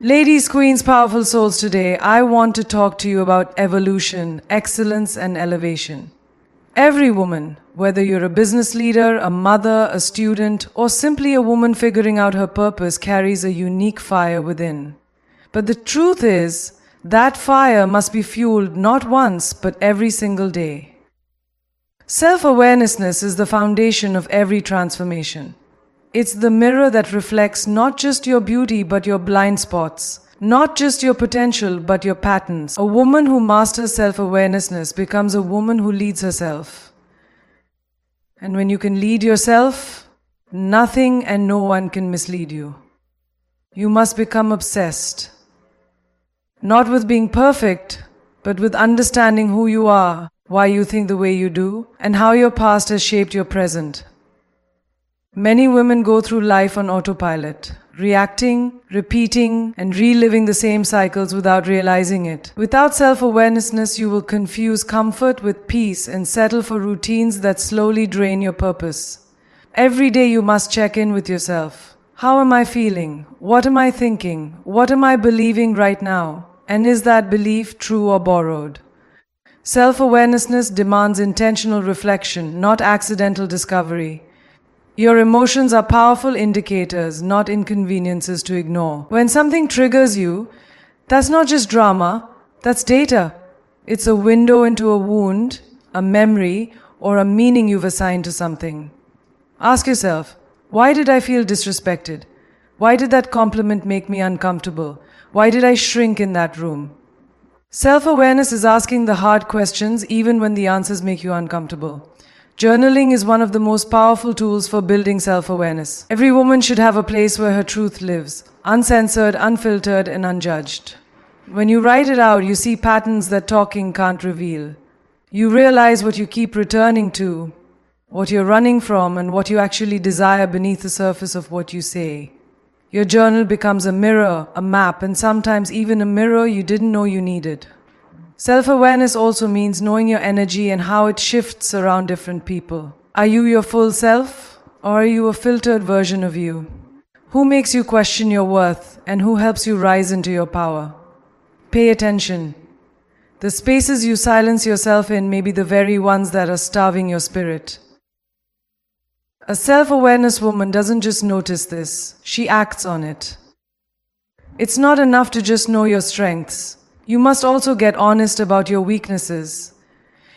Ladies, queens, powerful souls, today I want to talk to you about evolution, excellence, and elevation. Every woman, whether you're a business leader, a mother, a student, or simply a woman figuring out her purpose, carries a unique fire within. But the truth is, that fire must be fueled not once, but every single day. Self-awareness is the foundation of every transformation. It's the mirror that reflects not just your beauty but your blind spots, not just your potential but your patterns. A woman who masters self-awareness becomes a woman who leads herself. And when you can lead yourself, nothing and no one can mislead you. You must become obsessed, not with being perfect, but with understanding who you are, why you think the way you do, and how your past has shaped your present. Many women go through life on autopilot, reacting, repeating, and reliving the same cycles without realizing it. Without self-awareness, you will confuse comfort with peace and settle for routines that slowly drain your purpose. Every day you must check in with yourself. How am I feeling? What am I thinking? What am I believing right now? And is that belief true or borrowed? Self-awareness demands intentional reflection, not accidental discovery. Your emotions are powerful indicators, not inconveniences to ignore. When something triggers you, that's not just drama, that's data. It's a window into a wound, a memory, or a meaning you've assigned to something. Ask yourself, why did I feel disrespected? Why did that compliment make me uncomfortable? Why did I shrink in that room? Self-awareness is asking the hard questions even when the answers make you uncomfortable. Journaling is one of the most powerful tools for building self-awareness. Every woman should have a place where her truth lives, uncensored, unfiltered, and unjudged. When you write it out, you see patterns that talking can't reveal. You realize what you keep returning to, what you're running from, and what you actually desire beneath the surface of what you say. Your journal becomes a mirror, a map, and sometimes even a mirror you didn't know you needed. Self-awareness also means knowing your energy and how it shifts around different people. Are you your full self, or are you a filtered version of you? Who makes you question your worth, and who helps you rise into your power? Pay attention. The spaces you silence yourself in may be the very ones that are starving your spirit. A self-awareness woman doesn't just notice this, she acts on it. It's not enough to just know your strengths. You must also get honest about your weaknesses.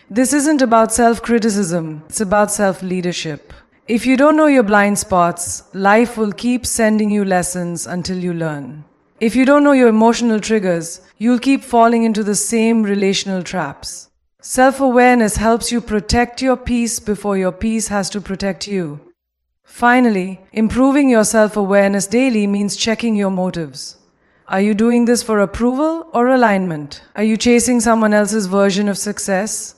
This isn't about self-criticism, it's about self-leadership. If you don't know your blind spots, life will keep sending you lessons until you learn. If you don't know your emotional triggers, you'll keep falling into the same relational traps. Self-awareness helps you protect your peace before your peace has to protect you. Finally, improving your self-awareness daily means checking your motives. Are you doing this for approval or alignment? Are you chasing someone else's version of success?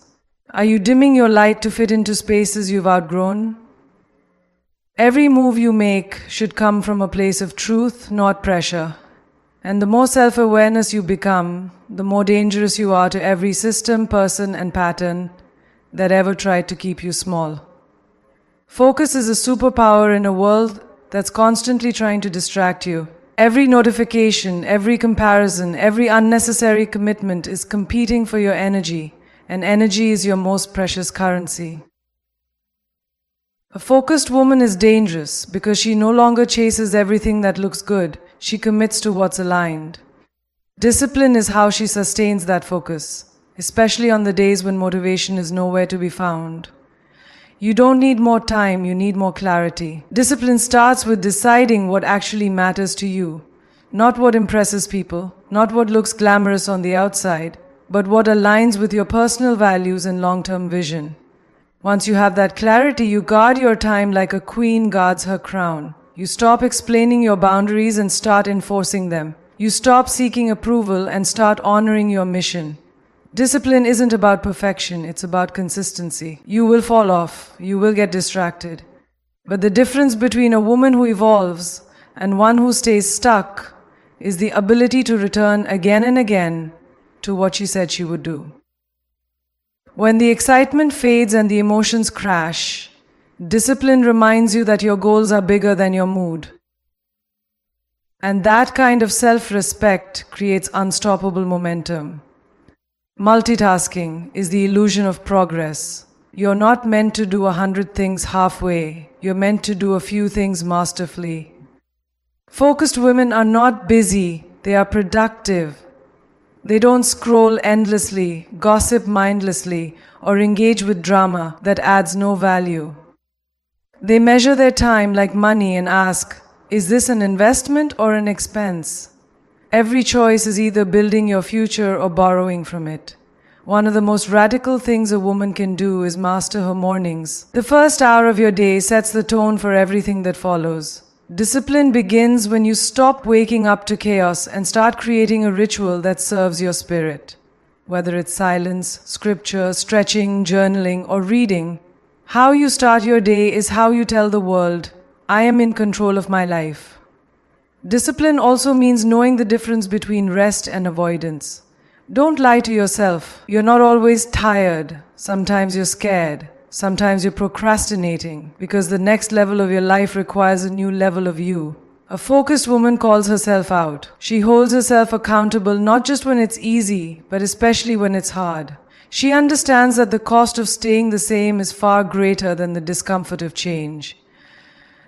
Are you dimming your light to fit into spaces you've outgrown? Every move you make should come from a place of truth, not pressure. And the more self-awareness you become, the more dangerous you are to every system, person, and pattern that ever tried to keep you small. Focus is a superpower in a world that's constantly trying to distract you. Every notification, every comparison, every unnecessary commitment is competing for your energy, and energy is your most precious currency. A focused woman is dangerous because she no longer chases everything that looks good. She commits to what's aligned. Discipline is how she sustains that focus, especially on the days when motivation is nowhere to be found. You don't need more time, you need more clarity. Discipline starts with deciding what actually matters to you. Not what impresses people, not what looks glamorous on the outside, but what aligns with your personal values and long-term vision. Once you have that clarity, you guard your time like a queen guards her crown. You stop explaining your boundaries and start enforcing them. You stop seeking approval and start honoring your mission. Discipline isn't about perfection, it's about consistency. You will fall off, you will get distracted. But the difference between a woman who evolves and one who stays stuck is the ability to return again and again to what she said she would do. When the excitement fades and the emotions crash, discipline reminds you that your goals are bigger than your mood. And that kind of self-respect creates unstoppable momentum. Multitasking is the illusion of progress. You're not meant to do 100 things halfway. You're meant to do a few things masterfully. Focused women are not busy, they are productive. They don't scroll endlessly, gossip mindlessly, or engage with drama that adds no value. They measure their time like money and ask, is this an investment or an expense? Every choice is either building your future or borrowing from it. One of the most radical things a woman can do is master her mornings. The first hour of your day sets the tone for everything that follows. Discipline begins when you stop waking up to chaos and start creating a ritual that serves your spirit. Whether it's silence, scripture, stretching, journaling, or reading, how you start your day is how you tell the world, I am in control of my life. Discipline also means knowing the difference between rest and avoidance. Don't lie to yourself. You're not always tired. Sometimes you're scared. Sometimes you're procrastinating because the next level of your life requires a new level of you. A focused woman calls herself out. She holds herself accountable not just when it's easy, but especially when it's hard. She understands that the cost of staying the same is far greater than the discomfort of change.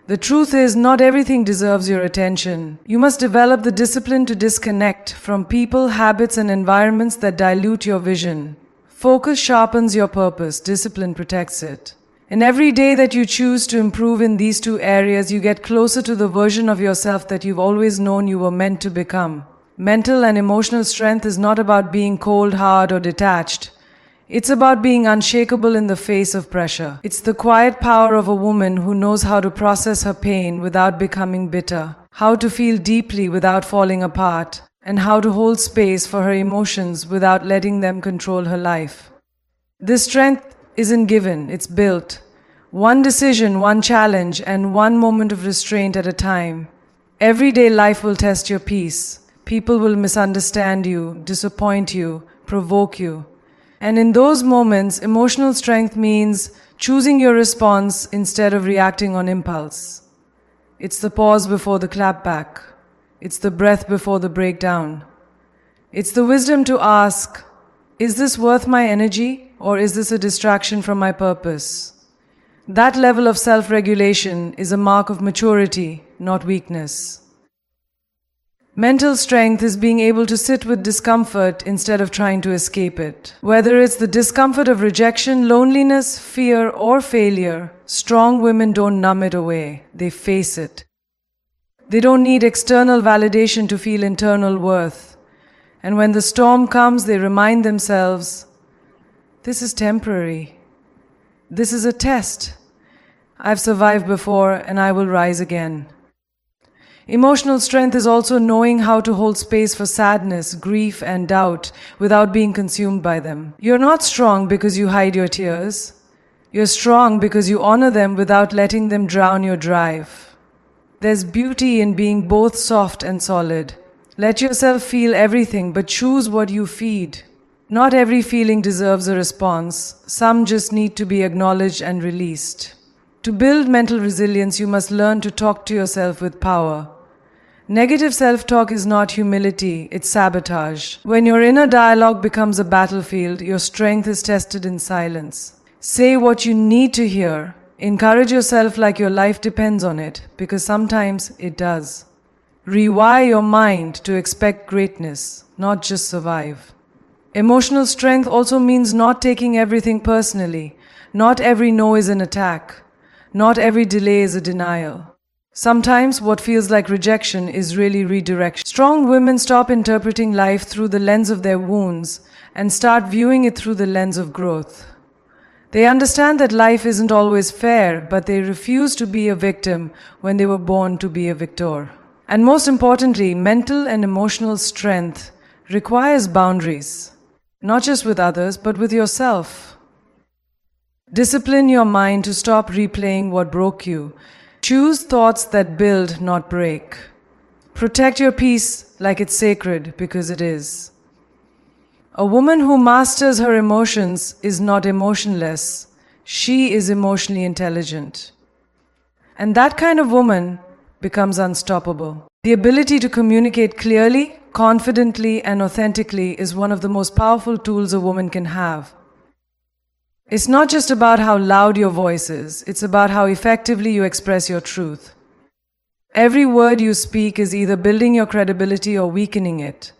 The truth is, not everything deserves your attention. You must develop the discipline to disconnect from people, habits, and environments that dilute your vision. Focus sharpens your purpose, discipline protects it. And every day that you choose to improve in these two areas, you get closer to the version of yourself that you've always known you were meant to become. Mental and emotional strength is not about being cold, hard, or detached. It's about being unshakable in the face of pressure. It's the quiet power of a woman who knows how to process her pain without becoming bitter, how to feel deeply without falling apart, and how to hold space for her emotions without letting them control her life. This strength isn't given, it's built. One decision, one challenge, and one moment of restraint at a time. Everyday life will test your peace. People will misunderstand you, disappoint you, provoke you. And in those moments, emotional strength means choosing your response instead of reacting on impulse. It's the pause before the clapback. It's the breath before the breakdown. It's the wisdom to ask, is this worth my energy or is this a distraction from my purpose? That level of self-regulation is a mark of maturity, not weakness. Mental strength is being able to sit with discomfort instead of trying to escape it. Whether it's the discomfort of rejection, loneliness, fear, or failure, strong women don't numb it away. They face it. They don't need external validation to feel internal worth. And when the storm comes, they remind themselves, this is temporary. This is a test. I've survived before and I will rise again. Emotional strength is also knowing how to hold space for sadness, grief, and doubt without being consumed by them. You're not strong because you hide your tears. You're strong because you honor them without letting them drown your drive. There's beauty in being both soft and solid. Let yourself feel everything, but choose what you feed. Not every feeling deserves a response. Some just need to be acknowledged and released. To build mental resilience, you must learn to talk to yourself with power. Negative self-talk is not humility, it's sabotage. When your inner dialogue becomes a battlefield, your strength is tested in silence. Say what you need to hear. Encourage yourself like your life depends on it, because sometimes it does. Rewire your mind to expect greatness, not just survive. Emotional strength also means not taking everything personally. Not every no is an attack. Not every delay is a denial. Sometimes what feels like rejection is really redirection. Strong women stop interpreting life through the lens of their wounds and start viewing it through the lens of growth. They understand that life isn't always fair, but they refuse to be a victim when they were born to be a victor. And most importantly, mental and emotional strength requires boundaries, not just with others, but with yourself. Discipline your mind to stop replaying what broke you. Choose thoughts that build, not break. Protect your peace like it's sacred, because it is. A woman who masters her emotions is not emotionless. She is emotionally intelligent. And that kind of woman becomes unstoppable. The ability to communicate clearly, confidently, and authentically is one of the most powerful tools a woman can have. It's not just about how loud your voice is, it's about how effectively you express your truth. Every word you speak is either building your credibility or weakening it.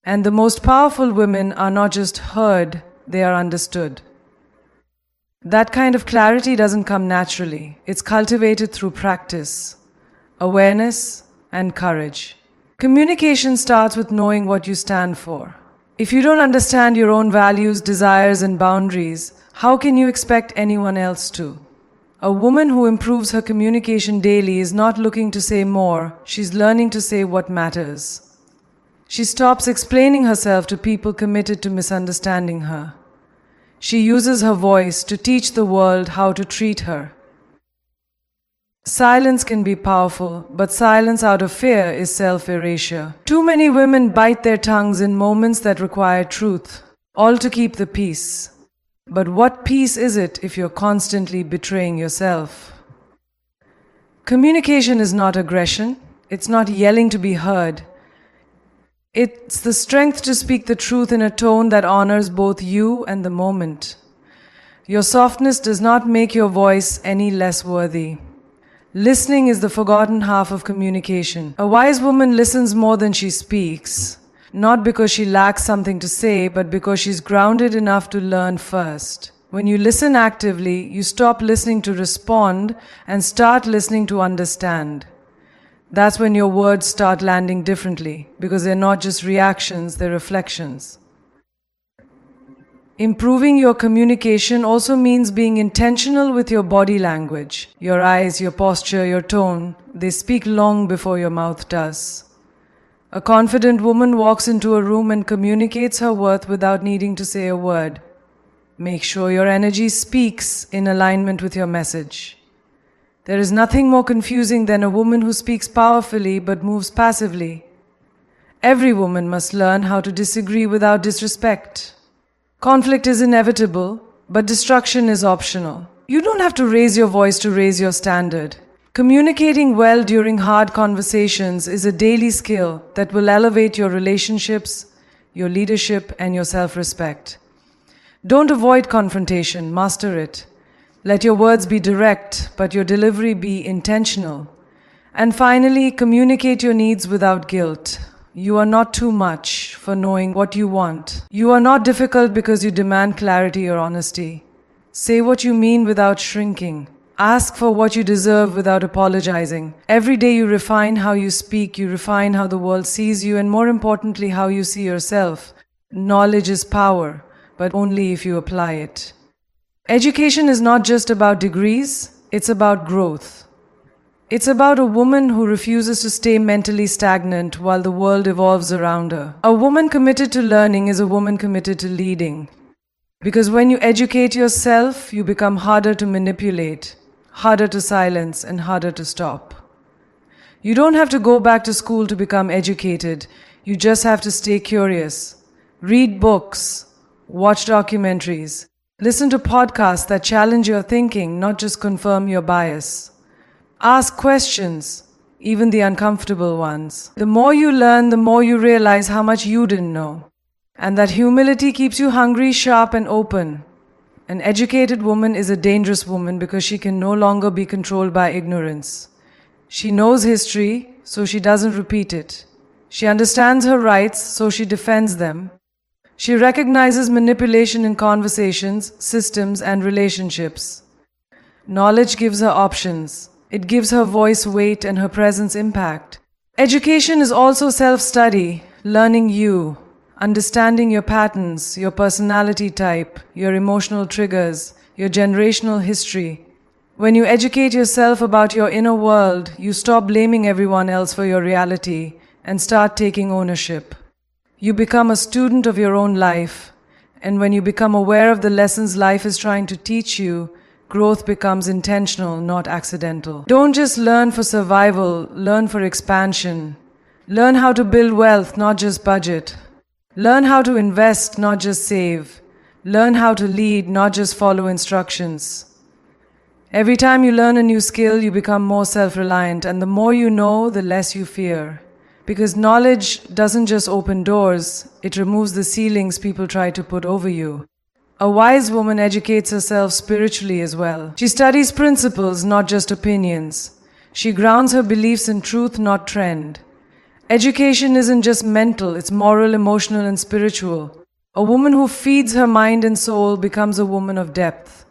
And the most powerful women are not just heard, they are understood. That kind of clarity doesn't come naturally. It's cultivated through practice, awareness, and courage. Communication starts with knowing what you stand for. If you don't understand your own values, desires, and boundaries, how can you expect anyone else to? A woman who improves her communication daily is not looking to say more, she's learning to say what matters. She stops explaining herself to people committed to misunderstanding her. She uses her voice to teach the world how to treat her. Silence can be powerful, but silence out of fear is self-erasure. Too many women bite their tongues in moments that require truth, all to keep the peace. But what peace is it if you're constantly betraying yourself? Communication is not aggression. It's not yelling to be heard. It's the strength to speak the truth in a tone that honors both you and the moment. Your softness does not make your voice any less worthy. Listening is the forgotten half of communication. A wise woman listens more than she speaks, not because she lacks something to say, but because she's grounded enough to learn first. When you listen actively, you stop listening to respond and start listening to understand. That's when your words start landing differently, because they're not just reactions, they're reflections. Improving your communication also means being intentional with your body language. Your eyes, your posture, your tone, they speak long before your mouth does. A confident woman walks into a room and communicates her worth without needing to say a word. Make sure your energy speaks in alignment with your message. There is nothing more confusing than a woman who speaks powerfully but moves passively. Every woman must learn how to disagree without disrespect. Conflict is inevitable, but destruction is optional. You don't have to raise your voice to raise your standard. Communicating well during hard conversations is a daily skill that will elevate your relationships, your leadership, and your self-respect. Don't avoid confrontation, master it. Let your words be direct, but your delivery be intentional. And finally, communicate your needs without guilt. You are not too much for knowing what you want. You are not difficult because you demand clarity or honesty. Say what you mean without shrinking. Ask for what you deserve without apologizing. Every day you refine how you speak, you refine how the world sees you, and more importantly, how you see yourself. Knowledge is power, but only if you apply it. Education is not just about degrees, it's about growth. It's about a woman who refuses to stay mentally stagnant while the world evolves around her. A woman committed to learning is a woman committed to leading. Because when you educate yourself, you become harder to manipulate, harder to silence, and harder to stop. You don't have to go back to school to become educated. You just have to stay curious. Read books, watch documentaries, listen to podcasts that challenge your thinking, not just confirm your bias. Ask questions, even the uncomfortable ones. The more you learn, the more you realize how much you didn't know. And that humility keeps you hungry, sharp, and open. An educated woman is a dangerous woman because she can no longer be controlled by ignorance. She knows history, so she doesn't repeat it. She understands her rights, so she defends them. She recognizes manipulation in conversations, systems, and relationships. Knowledge gives her options. It gives her voice weight and her presence impact. Education is also self-study, learning you, understanding your patterns, your personality type, your emotional triggers, your generational history. When you educate yourself about your inner world, you stop blaming everyone else for your reality and start taking ownership. You become a student of your own life, and when you become aware of the lessons life is trying to teach you, growth becomes intentional, not accidental. Don't just learn for survival, learn for expansion. Learn how to build wealth, not just budget. Learn how to invest, not just save. Learn how to lead, not just follow instructions. Every time you learn a new skill, you become more self-reliant, and the more you know, the less you fear. Because knowledge doesn't just open doors, it removes the ceilings people try to put over you. A wise woman educates herself spiritually as well. She studies principles, not just opinions. She grounds her beliefs in truth, not trend. Education isn't just mental, it's moral, emotional, and spiritual. A woman who feeds her mind and soul becomes a woman of depth.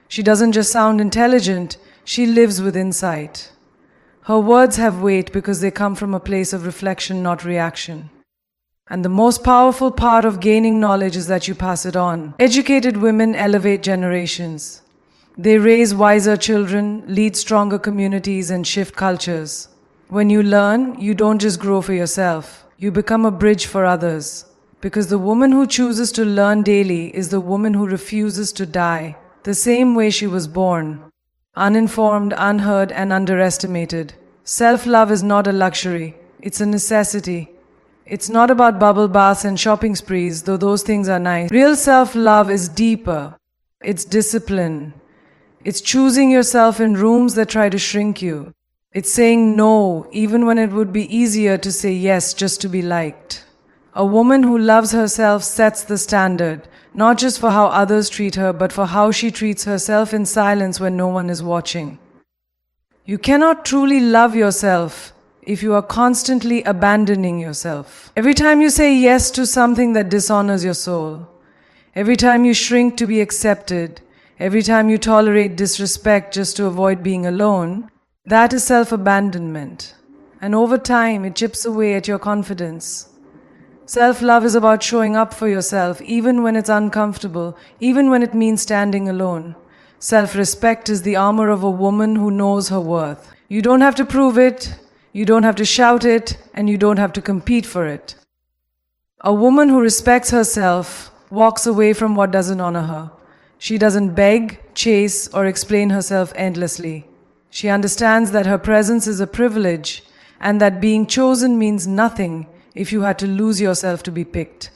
She doesn't just sound intelligent, she lives with insight. Her words have weight because they come from a place of reflection, not reaction. And the most powerful part of gaining knowledge is that you pass it on. Educated women elevate generations. They raise wiser children, lead stronger communities, and shift cultures. When you learn, you don't just grow for yourself. You become a bridge for others. Because the woman who chooses to learn daily is the woman who refuses to die, the same way she was born. Uninformed, unheard, and underestimated. Self-love is not a luxury. It's a necessity. It's not about bubble baths and shopping sprees, though those things are nice. Real self-love is deeper. It's discipline. It's choosing yourself in rooms that try to shrink you. It's saying no, even when it would be easier to say yes just to be liked. A woman who loves herself sets the standard, not just for how others treat her, but for how she treats herself in silence when no one is watching. You cannot truly love yourself if you are constantly abandoning yourself. Every time you say yes to something that dishonors your soul, every time you shrink to be accepted, every time you tolerate disrespect just to avoid being alone, that is self-abandonment. And over time, it chips away at your confidence. Self-love is about showing up for yourself, even when it's uncomfortable, even when it means standing alone. Self-respect is the armor of a woman who knows her worth. You don't have to prove it, you don't have to shout it, and you don't have to compete for it. A woman who respects herself walks away from what doesn't honor her. She doesn't beg, chase, or explain herself endlessly. She understands that her presence is a privilege and that being chosen means nothing if you had to lose yourself to be picked.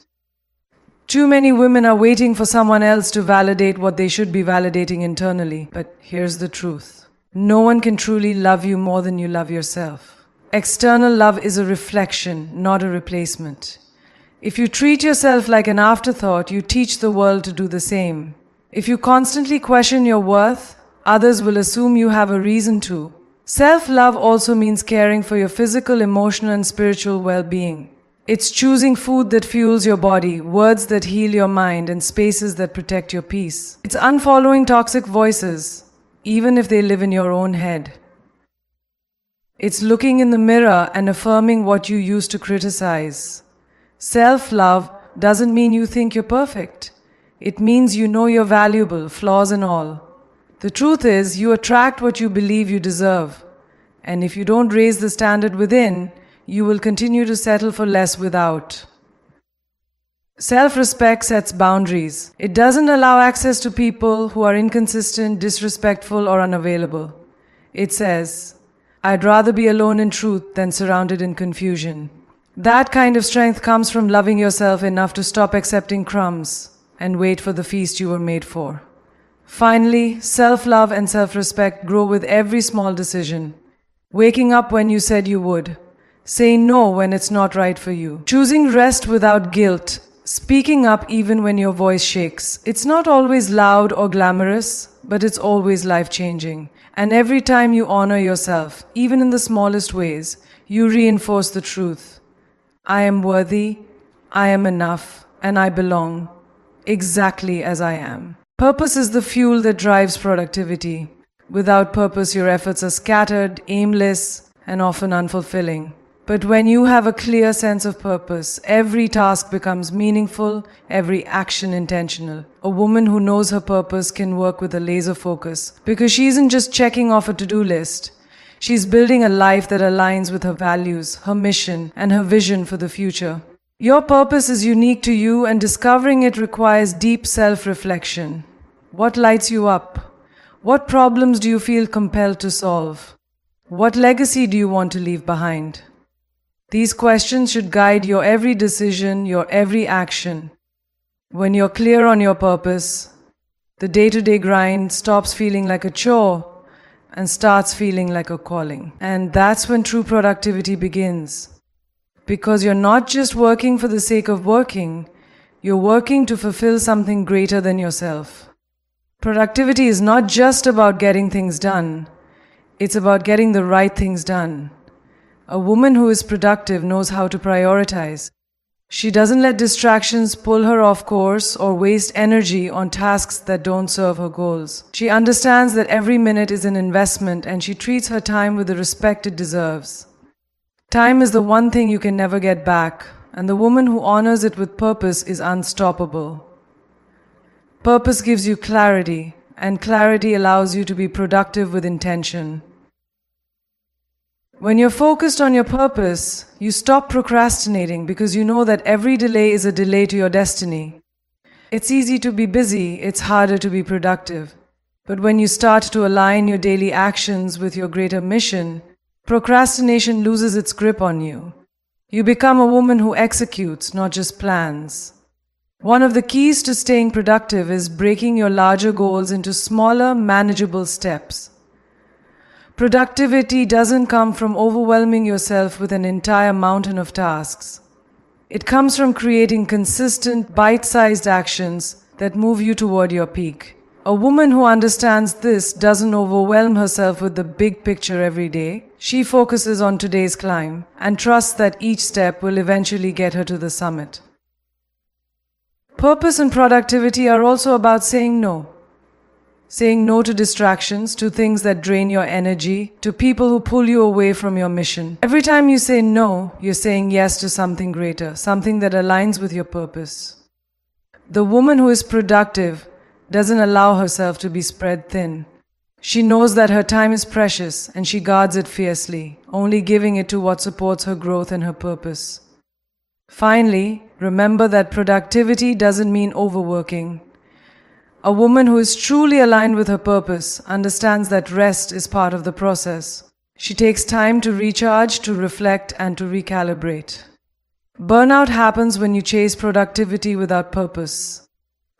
Too many women are waiting for someone else to validate what they should be validating internally. But here's the truth. No one can truly love you more than you love yourself. External love is a reflection, not a replacement. If you treat yourself like an afterthought, you teach the world to do the same. If you constantly question your worth, others will assume you have a reason to. Self-love also means caring for your physical, emotional, and spiritual well-being. It's choosing food that fuels your body, words that heal your mind, and spaces that protect your peace. It's unfollowing toxic voices, even if they live in your own head. It's looking in the mirror and affirming what you used to criticize. Self-love doesn't mean you think you're perfect. It means you know you're valuable, flaws and all. The truth is, you attract what you believe you deserve. And if you don't raise the standard within, you will continue to settle for less without. Self-respect sets boundaries. It doesn't allow access to people who are inconsistent, disrespectful, or unavailable. It says, I'd rather be alone in truth than surrounded in confusion. That kind of strength comes from loving yourself enough to stop accepting crumbs and wait for the feast you were made for. Finally, self-love and self-respect grow with every small decision. Waking up when you said you would. Saying no when it's not right for you. Choosing rest without guilt. Speaking up even when your voice shakes. It's not always loud or glamorous, but it's always life-changing. And every time you honor yourself, even in the smallest ways, you reinforce the truth. I am worthy, I am enough, and I belong, exactly as I am. Purpose is the fuel that drives productivity. Without purpose, your efforts are scattered, aimless, and often unfulfilling. But when you have a clear sense of purpose, every task becomes meaningful, every action intentional. A woman who knows her purpose can work with a laser focus because she isn't just checking off a to-do list. She's building a life that aligns with her values, her mission, and her vision for the future. Your purpose is unique to you, and discovering it requires deep self-reflection. What lights you up? What problems do you feel compelled to solve? What legacy do you want to leave behind? These questions should guide your every decision, your every action. When you're clear on your purpose, The day-to-day grind stops feeling like a chore and starts feeling like a calling. And that's when true productivity begins. Because you're not just working for the sake of working, you're working to fulfill something greater than yourself. Productivity is not just about getting things done, it's about getting the right things done. A woman who is productive knows how to prioritize. She doesn't let distractions pull her off course or waste energy on tasks that don't serve her goals. She understands that every minute is an investment and she treats her time with the respect it deserves. Time is the one thing you can never get back, and the woman who honors it with purpose is unstoppable. Purpose gives you clarity, and clarity allows you to be productive with intention. When you're focused on your purpose, you stop procrastinating because you know that every delay is a delay to your destiny. It's easy to be busy, it's harder to be productive. But when you start to align your daily actions with your greater mission, procrastination loses its grip on you. You become a woman who executes, not just plans. One of the keys to staying productive is breaking your larger goals into smaller, manageable steps. Productivity doesn't come from overwhelming yourself with an entire mountain of tasks. It comes from creating consistent, bite-sized actions that move you toward your peak. A woman who understands this doesn't overwhelm herself with the big picture every day. She focuses on today's climb and trusts that each step will eventually get her to the summit. Purpose and productivity are also about saying no. Saying no to distractions, to things that drain your energy, to people who pull you away from your mission. Every time you say no, you're saying yes to something greater, something that aligns with your purpose. The woman who is productive doesn't allow herself to be spread thin. She knows that her time is precious and she guards it fiercely, only giving it to what supports her growth and her purpose. Finally, remember that productivity doesn't mean overworking. A woman who is truly aligned with her purpose understands that rest is part of the process. She takes time to recharge, to reflect, and to recalibrate. Burnout happens when you chase productivity without purpose.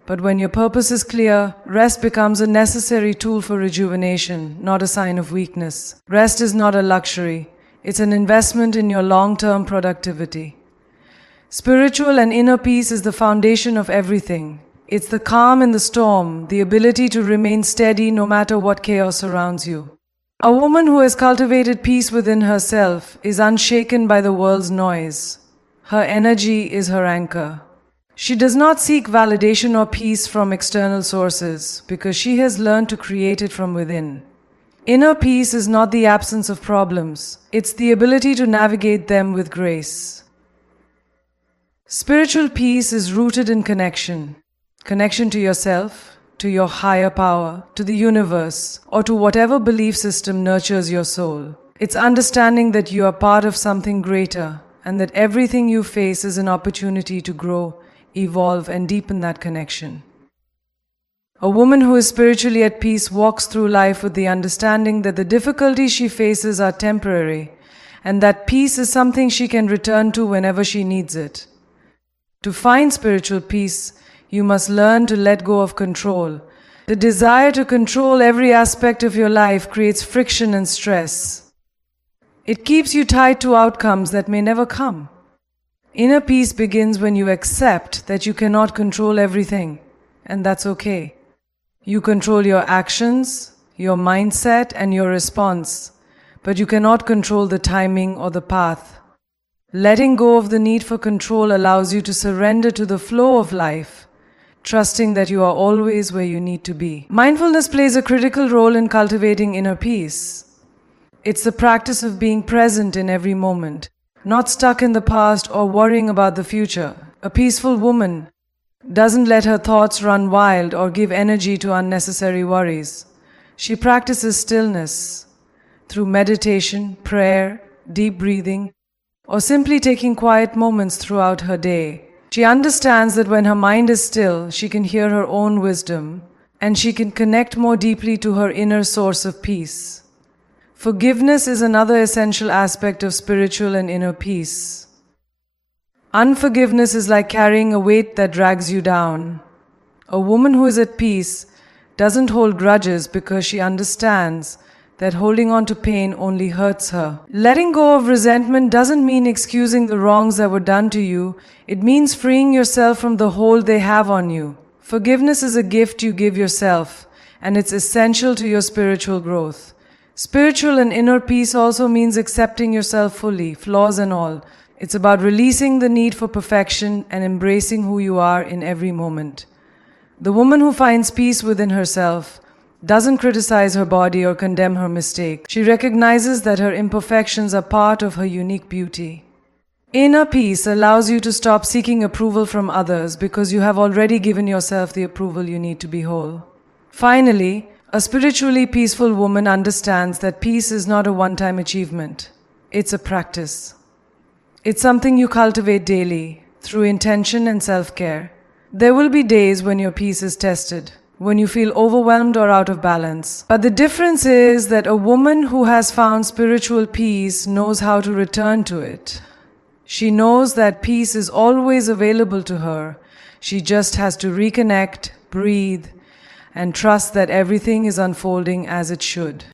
But when your purpose is clear, rest becomes a necessary tool for rejuvenation, not a sign of weakness. Rest is not a luxury. It's an investment in your long-term productivity. Spiritual and inner peace is the foundation of everything. It's the calm in the storm, the ability to remain steady no matter what chaos surrounds you. A woman who has cultivated peace within herself is unshaken by the world's noise. Her energy is her anchor. She does not seek validation or peace from external sources because she has learned to create it from within. Inner peace is not the absence of problems, it's the ability to navigate them with grace. Spiritual peace is rooted in connection. Connection to yourself, to your higher power, to the universe, or to whatever belief system nurtures your soul. It's understanding that you are part of something greater and that everything you face is an opportunity to grow, evolve, and deepen that connection. A woman who is spiritually at peace walks through life with the understanding that the difficulties she faces are temporary and that peace is something she can return to whenever she needs it. To find spiritual peace, you must learn to let go of control. The desire to control every aspect of your life creates friction and stress. It keeps you tied to outcomes that may never come. Inner peace begins when you accept that you cannot control everything, and that's okay. You control your actions, your mindset, and your response, but you cannot control the timing or the path. Letting go of the need for control allows you to surrender to the flow of life, trusting that you are always where you need to be. Mindfulness plays a critical role in cultivating inner peace. It's the practice of being present in every moment, not stuck in the past or worrying about the future. A peaceful woman doesn't let her thoughts run wild or give energy to unnecessary worries. She practices stillness through meditation, prayer, deep breathing, or simply taking quiet moments throughout her day. She understands that when her mind is still, she can hear her own wisdom, and she can connect more deeply to her inner source of peace. Forgiveness is another essential aspect of spiritual and inner peace. Unforgiveness is like carrying a weight that drags you down. A woman who is at peace doesn't hold grudges because she understands that holding on to pain only hurts her. Letting go of resentment doesn't mean excusing the wrongs that were done to you. It means freeing yourself from the hold they have on you. Forgiveness is a gift you give yourself, and it's essential to your spiritual growth. Spiritual and inner peace also means accepting yourself fully, flaws and all. It's about releasing the need for perfection and embracing who you are in every moment. The woman who finds peace within herself doesn't criticize her body or condemn her mistake. She recognizes that her imperfections are part of her unique beauty. Inner peace allows you to stop seeking approval from others because you have already given yourself the approval you need to be whole. Finally, a spiritually peaceful woman understands that peace is not a one-time achievement. It's a practice. It's something you cultivate daily through intention and self-care. There will be days when your peace is tested, when you feel overwhelmed or out of balance. But the difference is that a woman who has found spiritual peace knows how to return to it. She knows that peace is always available to her. She just has to reconnect, breathe, and trust that everything is unfolding as it should.